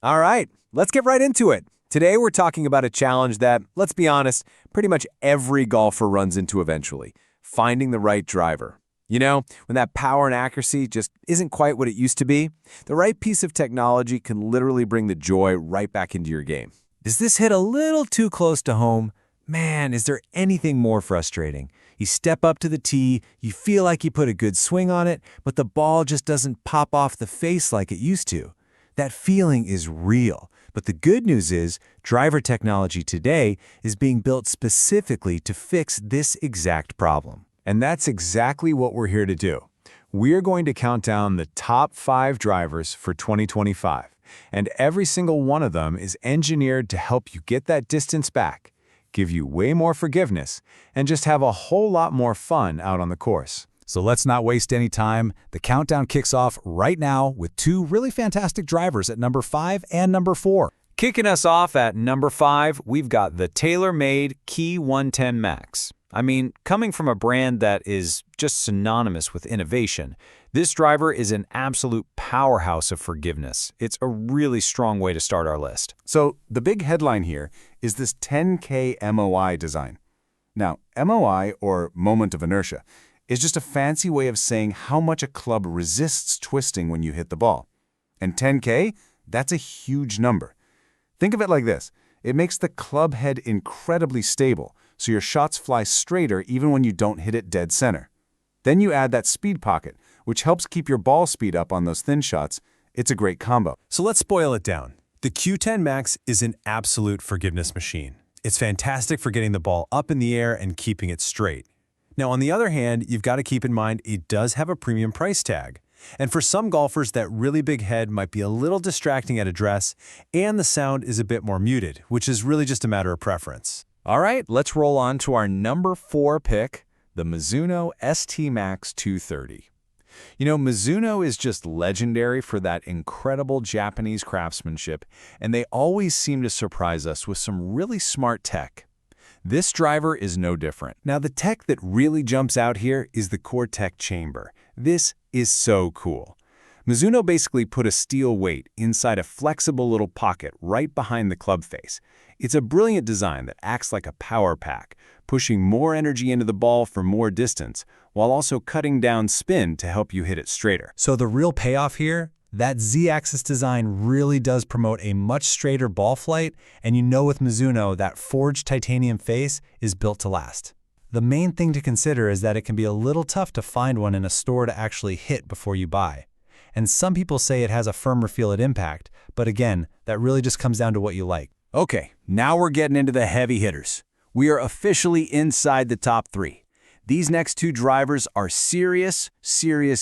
All right, let's get right into it. Today we're talking about a challenge that, let's be honest, pretty much every golfer runs into eventually, finding the right driver. You know, when that power and accuracy just isn't quite what it used to be, the right piece of technology can literally bring the joy right back into your game. Does this hit a little too close to home? Man, is there anything more frustrating? You step up to the tee, you feel like you put a good swing on it, but the ball just doesn't pop off the face like it used to. That feeling is real. But the good news is, driver technology today is being built specifically to fix this exact problem. And that's exactly what we're here to do. We're going to count down the top 5 drivers for 2025, and every single one of them is engineered to help you get that distance back, give you way more forgiveness, and just have a whole lot more fun out on the course. So let's not waste any time. The countdown kicks off right now with 2 really fantastic drivers at number 5 and number 4. Kicking us off at number 5, we've got the TaylorMade Key 110 Max. I mean, coming from a brand that is just synonymous with innovation, this driver is an absolute powerhouse of forgiveness. It's a really strong way to start our list. So the big headline here is this 10K MOI design. Now, MOI, or moment of inertia, is just a fancy way of saying how much a club resists twisting when you hit the ball. And 10K, that's a huge number. Think of it like this. It makes the club head incredibly stable, so your shots fly straighter even when you don't hit it dead center. Then you add that speed pocket, which helps keep your ball speed up on those thin shots. It's a great combo. So let's boil it down. The Q10 Max is an absolute forgiveness machine. It's fantastic for getting the ball up in the air and keeping it straight. Now, on the other hand, you've got to keep in mind it does have a premium price tag. And for some golfers, that really big head might be a little distracting at address, and the sound is a bit more muted, which is really just a matter of preference. All right, let's roll on to our number 4 pick, the Mizuno ST Max 230. You know, Mizuno is just legendary for that incredible Japanese craftsmanship, and they always seem to surprise us with some really smart tech. This driver is no different. Now, the tech that really jumps out here is the Core-Tech chamber. This is so cool. Mizuno basically put a steel weight inside a flexible little pocket right behind the club face. It's a brilliant design that acts like a power pack, pushing more energy into the ball for more distance, while also cutting down spin to help you hit it straighter. So the real payoff here? That Z-axis design really does promote a much straighter ball flight, and you know with Mizuno, that forged titanium face is built to last. The main thing to consider is that it can be a little tough to find one in a store to actually hit before you buy. And some people say it has a firmer feel at impact, but again, that really just comes down to what you like. Okay, now we're getting into the heavy hitters. We are officially inside the top 3. These next 2 drivers are serious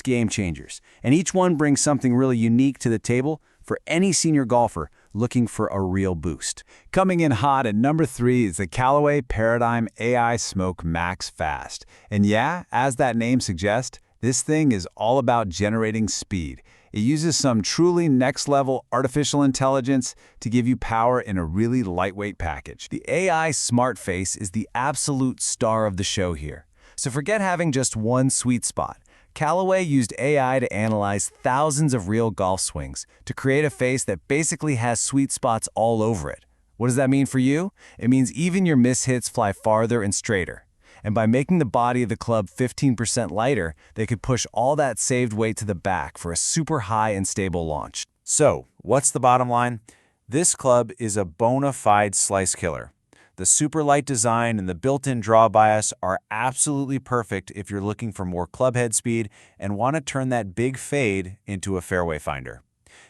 game changers, and each one brings something really unique to the table for any senior golfer looking for a real boost. Coming in hot at number 3 is the Callaway Paradym AI Smoke Max Fast. And yeah, as that name suggests, this thing is all about generating speed. It uses some truly next-level artificial intelligence to give you power in a really lightweight package. The AI Smart Face is the absolute star of the show here. So forget having just one sweet spot. Callaway used AI to analyze thousands of real golf swings to create a face that basically has sweet spots all over it. What does that mean for you? It means even your mishits fly farther and straighter. And by making the body of the club 15% lighter, they could push all that saved weight to the back for a super high and stable launch. So, what's the bottom line? This club is a bona fide slice killer. The super light design and the built-in draw bias are absolutely perfect if you're looking for more club head speed and want to turn that big fade into a fairway finder.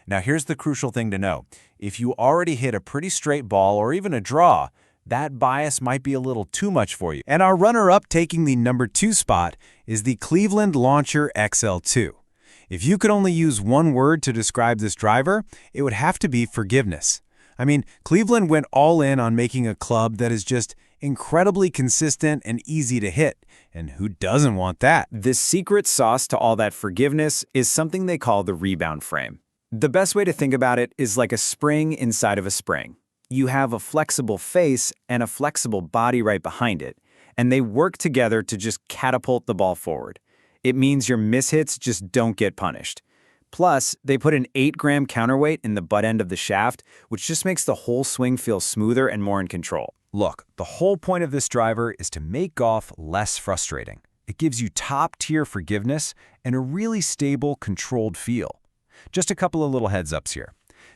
Now here's the crucial thing to know. If you already hit a pretty straight ball or even a draw, that bias might be a little too much for you. And our runner-up taking the number 2 spot is the Cleveland Launcher XL2. If you could only use one word to describe this driver, it would have to be forgiveness. I mean, Cleveland went all in on making a club that is just incredibly consistent and easy to hit. And who doesn't want that? The secret sauce to all that forgiveness is something they call the rebound frame. The best way to think about it is like a spring inside of a spring. You have a flexible face and a flexible body right behind it, and they work together to just catapult the ball forward. It means your mishits just don't get punished. Plus, they put an 8-gram counterweight in the butt end of the shaft, which just makes the whole swing feel smoother and more in control. Look, the whole point of this driver is to make golf less frustrating. It gives you top-tier forgiveness and a really stable, controlled feel. Just a couple of little heads-ups here.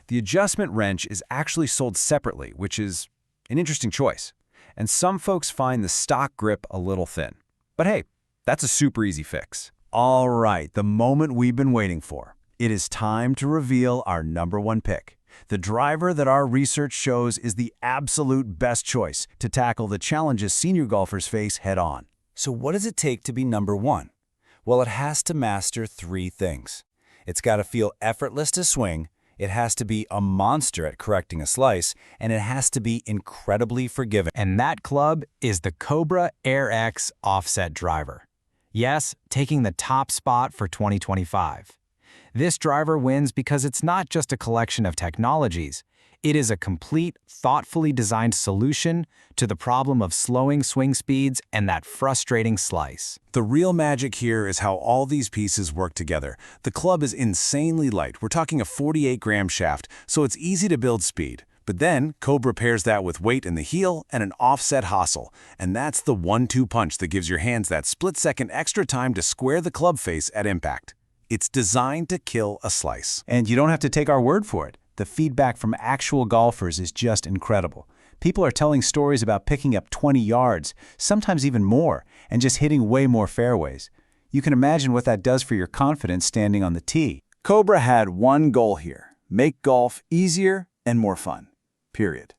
The adjustment wrench is actually sold separately, which is an interesting choice. And some folks find the stock grip a little thin. But hey, that's a super easy fix. All right, the moment we've been waiting for. It is time to reveal our #1 pick. The driver that our research shows is the absolute best choice to tackle the challenges senior golfers face head-on. So what does it take to be #1? Well, it has to master 3 things. It's got to feel effortless to swing, it has to be a monster at correcting a slice, and it has to be incredibly forgiving. And that club is the Cobra Air X offset driver. Yes, taking the top spot for 2025. This driver wins because it's not just a collection of technologies. It is a complete, thoughtfully designed solution to the problem of slowing swing speeds and that frustrating slice. The real magic here is how all these pieces work together. The club is insanely light. We're talking a 48-gram shaft, so it's easy to build speed. But then, Cobra pairs that with weight in the heel and an offset hosel. And that's the 1-2 punch that gives your hands that split-second extra time to square the club face at impact. It's designed to kill a slice. And you don't have to take our word for it. The feedback from actual golfers is just incredible. People are telling stories about picking up 20 yards, sometimes even more, and just hitting way more fairways. You can imagine what that does for your confidence standing on the tee. Cobra had one goal here: make golf easier and more fun. Period.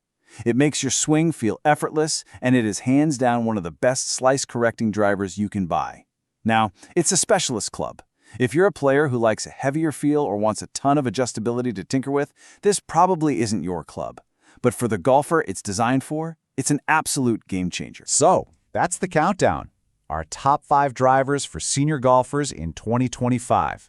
It makes your swing feel effortless, and it is hands down one of the best slice-correcting drivers you can buy. Now, it's a specialist club. If you're a player who likes a heavier feel or wants a ton of adjustability to tinker with, this probably isn't your club. But for the golfer it's designed for, it's an absolute game changer. So, that's the countdown. Our top 5 drivers for senior golfers in 2025.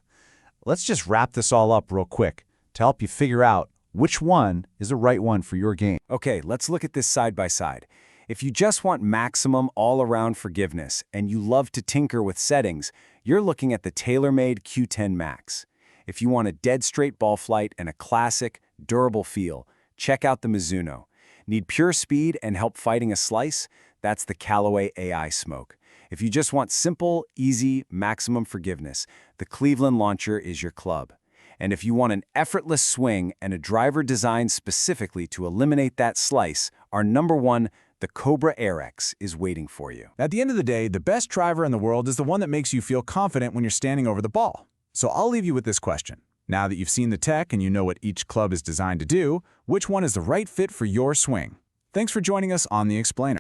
Let's just wrap this all up real quick to help you figure out which one is the right one for your game. Okay, let's look at this side by side. If you just want maximum all-around forgiveness and you love to tinker with settings, you're looking at the TaylorMade Q10 Max. If you want a dead-straight ball flight and a classic, durable feel, check out the Mizuno. Need pure speed and help fighting a slice? That's the Callaway AI Smoke. If you just want simple, easy, maximum forgiveness, the Cleveland Launcher is your club. And if you want an effortless swing and a driver designed specifically to eliminate that slice, our #1, the Cobra Air X, is waiting for you. At the end of the day, the best driver in the world is the one that makes you feel confident when you're standing over the ball. So I'll leave you with this question. Now that you've seen the tech and you know what each club is designed to do, which one is the right fit for your swing? Thanks for joining us on The Explainer.